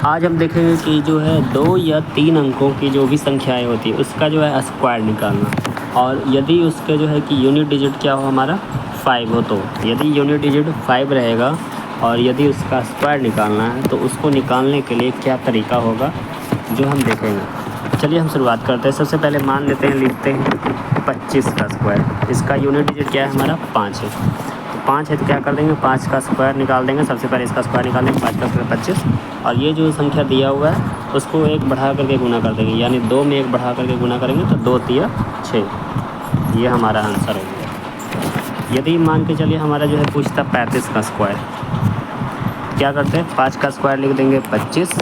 आज हम देखेंगे कि जो है 2 या 3 अंकों की जो भी संख्याएं होती है उसका जो है स्क्वायर निकालना। और यदि उसके जो है कि यूनिट डिजिट क्या हो हमारा 5 हो, तो यदि यूनिट डिजिट 5 रहेगा और यदि उसका स्क्वायर निकालना है तो उसको निकालने के लिए क्या तरीका होगा जो हम देखेंगे। चलिए हम शुरुआत करते हैं। सबसे पहले मान लेते हैं, लिखते हैं 25 का स्क्वायर। इसका यूनिट डिजिट क्या है हमारा 5 है। 5 है तो क्या कर देंगे 5 का स्क्वायर निकाल देंगे। सबसे पहले इसका स्क्वायर निकाल देंगे, 5 का स्क्वायर 25। और ये जो संख्या दिया हुआ है उसको 1 बढ़ा करके गुना कर देंगे, यानी 2 में 1 बढ़ा करके गुना करेंगे तो 2 तिया 6। ये हमारा आंसर हो गया। यदि मान के चलिए हमारा जो है पूछता 35 का स्क्वायर, क्या करते हैं 5 का स्क्वायर लिख देंगे 25,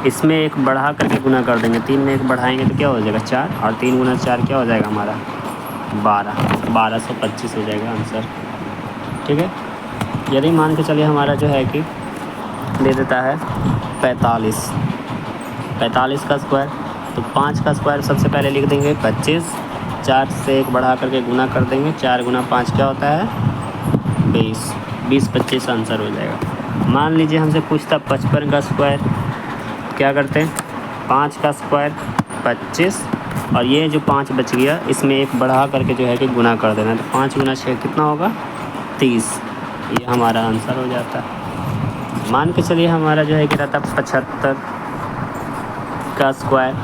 इसमें 1 बढ़ा करके गुना कर देंगे। 3 में 1 बढ़ाएंगे तो क्या हो जाएगा 4, और 3 गुना 4 क्या हो जाएगा हमारा 1225 हो जाएगा आंसर। ठीक है। यदि मान के चलिए हमारा जो है कि दे देता है 45 का स्क्वायर, तो 5 का स्क्वायर सबसे पहले लिख देंगे 25, 4 से 1 बढ़ा करके गुना कर देंगे। 4 गुना 5 क्या होता है 20, 20-25 आंसर हो जाएगा। मान लीजिए हमसे पूछता 55 का स्क्वायर, क्या करते हैं 5 का स्क्वायर 25, और ये जो 5 बच गया इसमें 1 बढ़ा करके जो है कि गुना कर देना। तो 5 गुना 6 कितना होगा 30। ये हमारा आंसर हो जाता है। मान के चलिए हमारा जो है कि रहता 75 का स्क्वायर,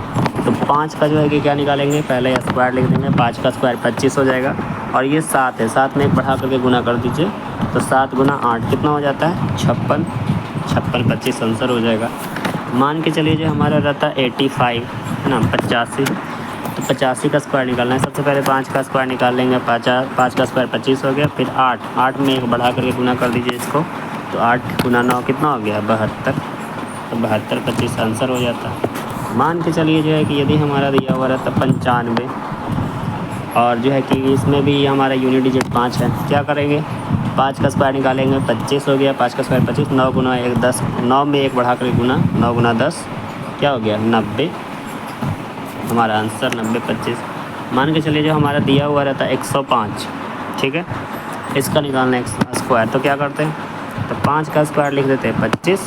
तो 5 का जो है कि क्या निकालेंगे पहले स्क्वायर लिख देंगे। 5 का स्क्वायर 25 हो जाएगा, और ये 7 है, 7 में 1 बढ़ा करके गुना कर दीजिए तो 7 गुना 8 कितना हो जाता है 56, 25 आंसर हो जाएगा। मान के चलिए जो हमारा रहता 85 है ना 85, तो 85 का स्क्वायर निकालना है। सबसे पहले 5 का स्क्वायर निकाल लेंगे। 5 का स्क्वायर 25 हो गया, फिर 8 में 1 बढ़ा करके गुना कर दीजिए इसको, तो 8 गुना 9 कितना हो गया 72, तो 72 25 आंसर हो जाता है। मान के चलिए जो है कि यदि हमारा दिया हुआ रहता 95, और जो है कि इसमें भी हमारा यूनिट डिजिट 5 है, क्या करेंगे 5 का स्क्वायर निकालेंगे 25 हो गया, 5 का स्क्वायर 25, 9 गुना 1 10, 9 में 1 बढ़ा करके गुना, 9 गुना 10 क्या हो गया 90, हमारा आंसर 90 25। मान के चलिए जो हमारा दिया हुआ रहता है 105, ठीक है, इसका निकालना है स्क्वायर, तो क्या करते हैं तो 5 का स्क्वायर लिख देते हैं 25।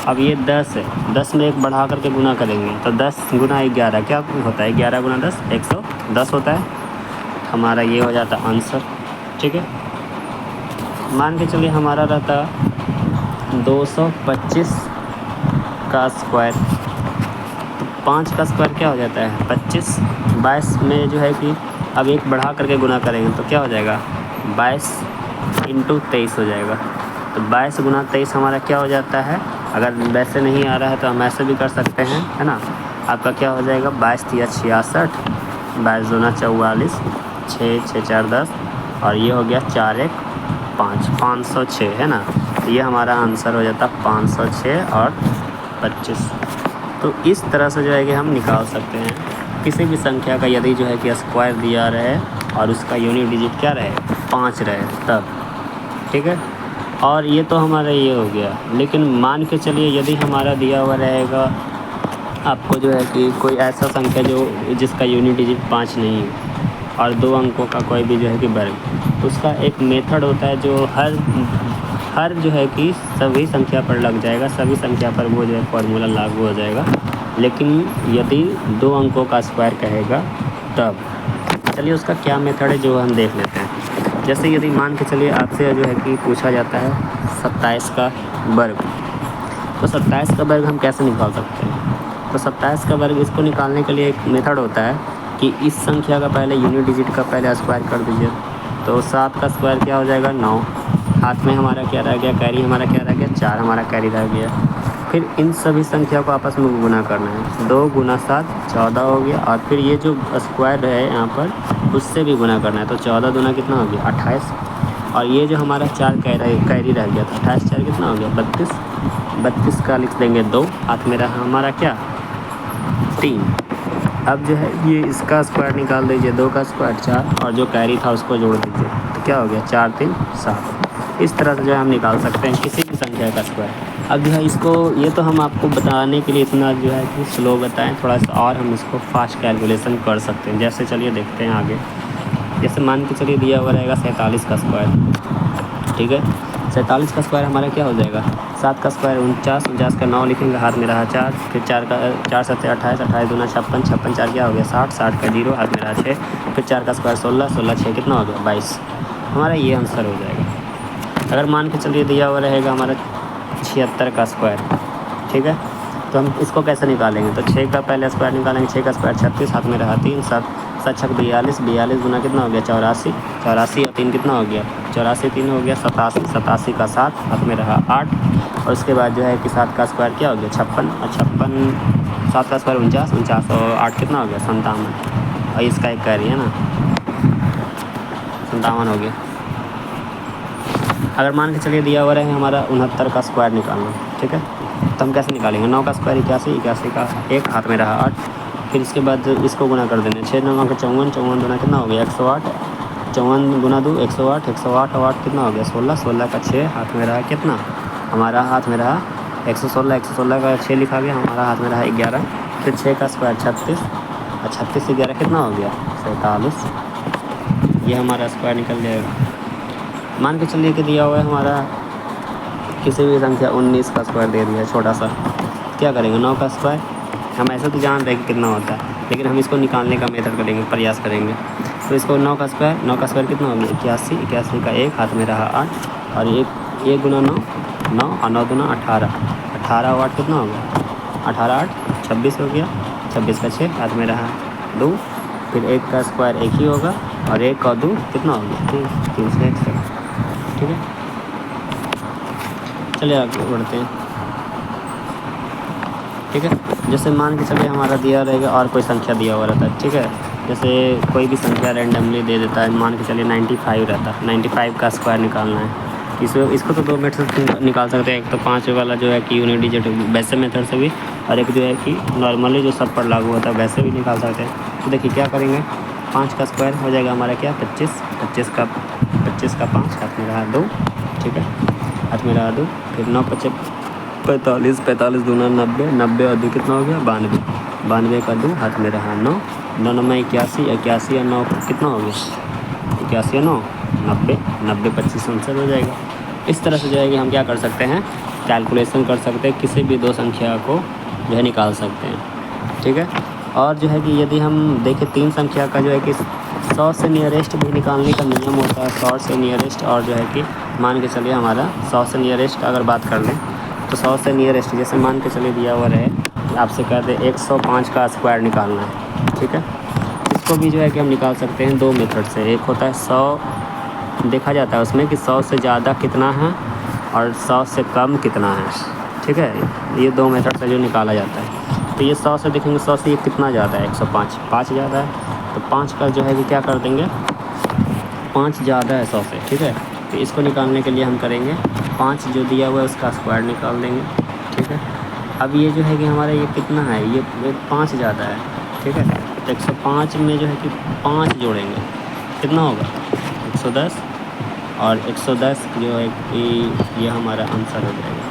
अब ये 10 है, 10 में 1 बढ़ा करके गुना करेंगे तो 10 गुना 11 क्या होता है 11 गुना 10 110 होता है। हमारा ये हो जाता आंसर। ठीक है। मान के चलिए हमारा रहता 225 का स्क्वायर, तो 5 का स्क्वायर क्या हो जाता है 25, 22 में जो है कि अब 1 बढ़ा करके गुना करेंगे तो क्या हो जाएगा 22 इंटू 23 हो जाएगा। तो 22 गुना 23 हमारा क्या हो जाता है, अगर वैसे नहीं आ रहा है तो हम ऐसे भी कर सकते हैं, है ना। आपका क्या हो जाएगा 22 तिया 66, 22 दूना 44, 6 6 4 10, और ये हो गया 4 1 5, 506 है ना। तो ये हमारा आंसर हो जाता 506 और 25। तो इस तरह से जो है कि हम निकाल सकते हैं किसी भी संख्या का, यदि जो है कि स्क्वायर दिया रहे और उसका यूनिट डिजिट क्या रहे 5 रहे तब। ठीक है। और ये तो हमारा ये हो गया, लेकिन मान के चलिए यदि हमारा दिया हुआ रहेगा आपको जो है कि कोई ऐसा संख्या जो जिसका यूनिट डिजिट 5 नहीं है और 2 अंकों का कोई भी जो है कि वर्ग, तो उसका एक मेथड होता है जो हर जो है कि सभी संख्या पर लग जाएगा, सभी संख्या पर वो जो है फॉर्मूला लागू हो जाएगा। लेकिन यदि 2 अंकों का स्क्वायर कहेगा तब, चलिए उसका क्या मेथड है जो हम देख लेते हैं। जैसे यदि मान के चलिए आपसे जो है कि पूछा जाता है 27 का वर्ग, तो 27 का वर्ग हम कैसे निकाल सकते हैं। तो 27 का वर्ग इसको निकालने के लिए एक मेथड होता है कि इस संख्या का पहले यूनिट डिजिट का पहले स्क्वायर कर दीजिए, तो 7 का स्क्वायर क्या हो जाएगा 9, हाथ में हमारा क्या रह गया कैरी, हमारा क्या रह गया 4 हमारा कैरी रह गया। फिर इन सभी संख्या को आपस में गुना करना है, 2 गुना 7 14 हो गया, और फिर ये जो स्क्वायर है यहाँ पर उससे भी गुना करना है, तो 14 दूना कितना हो गया 28, और ये जो हमारा 4 कैरी रह गया था 28 4 कितना हो गया 32, 32 का लिख देंगे 2, हाथ में रहा हमारा क्या 3। अब जो है ये इसका स्क्वायर निकाल दीजिए, 2 का स्क्वायर 4, और जो कैरी था उसको जोड़ दीजिए तो क्या हो गया 4 3 7। इस तरह से जो है हम निकाल सकते हैं किसी भी संख्या का स्क्वायर। अब जो है इसको ये तो हम आपको बताने के लिए इतना जो है कि स्लो बताएं, थोड़ा सा और हम इसको फास्ट कैलकुलेशन कर सकते हैं। जैसे चलिए देखते हैं आगे। जैसे मान के चलिए दिया हुआ रहेगा 47 का स्क्वायर, ठीक है, 47 का स्क्वायर हमारा क्या हो जाएगा, 7 का स्क्वायर 49, 49 का 9 लिखेंगे, हाथ में रहा 4, फिर 4 का 4 7 28, 28 दूना 56, 56 4 क्या हो गया 60, 60 का 0, हाथ में रहा 6, फिर 4 का स्क्वायर 16, 16 6 कितना हो गया 22। हमारा ये आंसर हो जाएगा। अगर मान के चलिए दिया हुआ रहेगा हमारा 76 का स्क्वायर, ठीक है, तो हम इसको कैसे निकालेंगे, तो 6 का पहले स्क्वायर निकालेंगे, 6 का स्क्वायर 36, हाथ में रहा 3, 7 7 छक 42, 42 गुना कितना हो गया 84, 84 और 3 कितना हो गया 84, 3 हो गया 87, 87 का 7, हाथ में रहा 8, और उसके बाद जो है कि 7 का स्क्वायर क्या हो गया 56, और 56 7 का स्क्वायर 49, 49 और 8 कितना हो गया 57, और इसका एक कह रही है ना 57 हो गया। अगर मान के चलिए दिया हुआ रहे हमारा 69 का स्क्वायर निकालना, ठीक है, तो हम कैसे निकालेंगे, 9 का स्क्वायर 81, 81 का 1, हाथ में रहा 8, फिर इसके बाद इसको गुना कर देंगे, 6 9 का 54, 54 गुना कितना हो गया 108, 54 गुना 2 108, 108 और 8 कितना हो गया 16, 16 का 6, हाथ में रहा कितना, हमारा हाथ में रहा 116, 116 का 6 लिखा गया, हमारा हाथ में रहा 11, फिर 6 का स्क्वायर 36, और 36 से 11 कितना हो गया 47, ये हमारा स्क्वायर निकल जाएगा। मान के चलिए कि दिया हुआ है हमारा किसी भी संख्या 19 का स्क्वायर दे दिया है छोटा सा, क्या करेंगे 9 का स्क्वायर, हम ऐसे तो जान रहे हैं कि कितना होता है, लेकिन हम इसको निकालने का मेथड करेंगे, प्रयास करेंगे। तो इसको 9 का स्क्वायर कितना हो गया 81, 81 का 1, हाथ में रहा 8, और 1 गुना 9 9 और 9 गुना 18, 18 और 8 कितना हो गया 18 8 26 हो गया, 26 का 6, हाथ में रहा 2, फिर 1 का स्क्वायर 1 ही होगा, और 1 और 2 कितना हो गया 3, 3 से 1 तक, ठीक है। चलिए आगे बढ़ते हैं, ठीक है। जैसे मान के चलिए हमारा दिया रहेगा और कोई संख्या दिया हुआ रहता है, ठीक है, जैसे कोई भी संख्या रैंडमली दे देता है, मान के चलिए 95 रहता है, 95 का स्क्वायर निकालना है। इसको तो 2 मेथड से निकाल सकते हैं, एक तो 5 वाला जो है कि यूनिट डिजिट वैसे मेथड से भी, और एक जो है कि नॉर्मली जो सब पर लागू होता है वैसे भी निकाल सकते हैं। तो देखिए क्या करेंगे, 5 का स्क्वायर हो जाएगा हमारा क्या 25, 25 का 5, हाथ में रहा 2, ठीक है, हाथ में रहा 2, फिर 9 5 45, 45 दूना 90, 90 और 2 कितना हो गया 92, 92 का 2, हाथ में रहा 9, 9 9 में 81, 81 और 9 कितना हो गया 81 और 9 90, 90 25 आंसर हो जाएगा। इस तरह से जो है कि हम क्या कर सकते हैं, कैलकुलेशन कर सकते हैं, किसी भी 2 संख्या को जो है निकाल सकते हैं, ठीक है। और जो है कि यदि हम देखें 3 संख्या का जो है कि 100 से नियरेस्ट भी निकालने का नियम होता है, 100 से नियरेस्ट, और जो है कि मान के चलिए हमारा 100 से नियरेस्ट का अगर बात कर लें तो 100 से नियरेस्ट जैसे मान के चलिए दिया हुआ रहे आपसे कह दे 105 का स्क्वायर निकालना है, ठीक है, इसको भी जो है कि हम निकाल सकते हैं 2 मेथड से। एक होता है 100 देखा जाता है उसमें कि 100 से ज़्यादा कितना है और 100 से कम कितना है, ठीक है, ये 2 मेथड से जो निकाला जाता है। तो ये 100 से देखेंगे 100 से ये कितना ज़्यादा है 105, 5 ज़्यादा है, तो 5 का जो है कि क्या कर देंगे 5 ज़्यादा है 100 से, ठीक है, तो इसको निकालने के लिए हम करेंगे 5 जो दिया हुआ है उसका स्क्वायर निकाल देंगे, ठीक है। अब ये जो है कि हमारा ये कितना है, ये 5 ज़्यादा है, ठीक है, तो 105 में जो है कि 5 जोड़ेंगे कितना होगा 110, और 110 जो है कि ये हमारा आंसर हो जाएगा,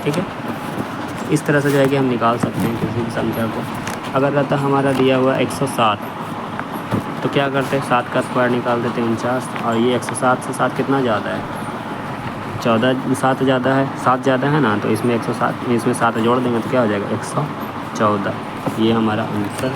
ठीक है। इस तरह से जो है कि हम निकाल सकते हैं किसी भी संख्या को। अगर रहता हमारा दिया हुआ 107, तो क्या करते हैं 7 का स्क्वायर निकाल देते हैं 49, और ये 107 से 7 कितना ज़्यादा है 14, 7 ज़्यादा है, 7 ज़्यादा है ना, तो इसमें 107 इसमें 7 जोड़ देंगे तो क्या हो जाएगा 114, ये हमारा आंसर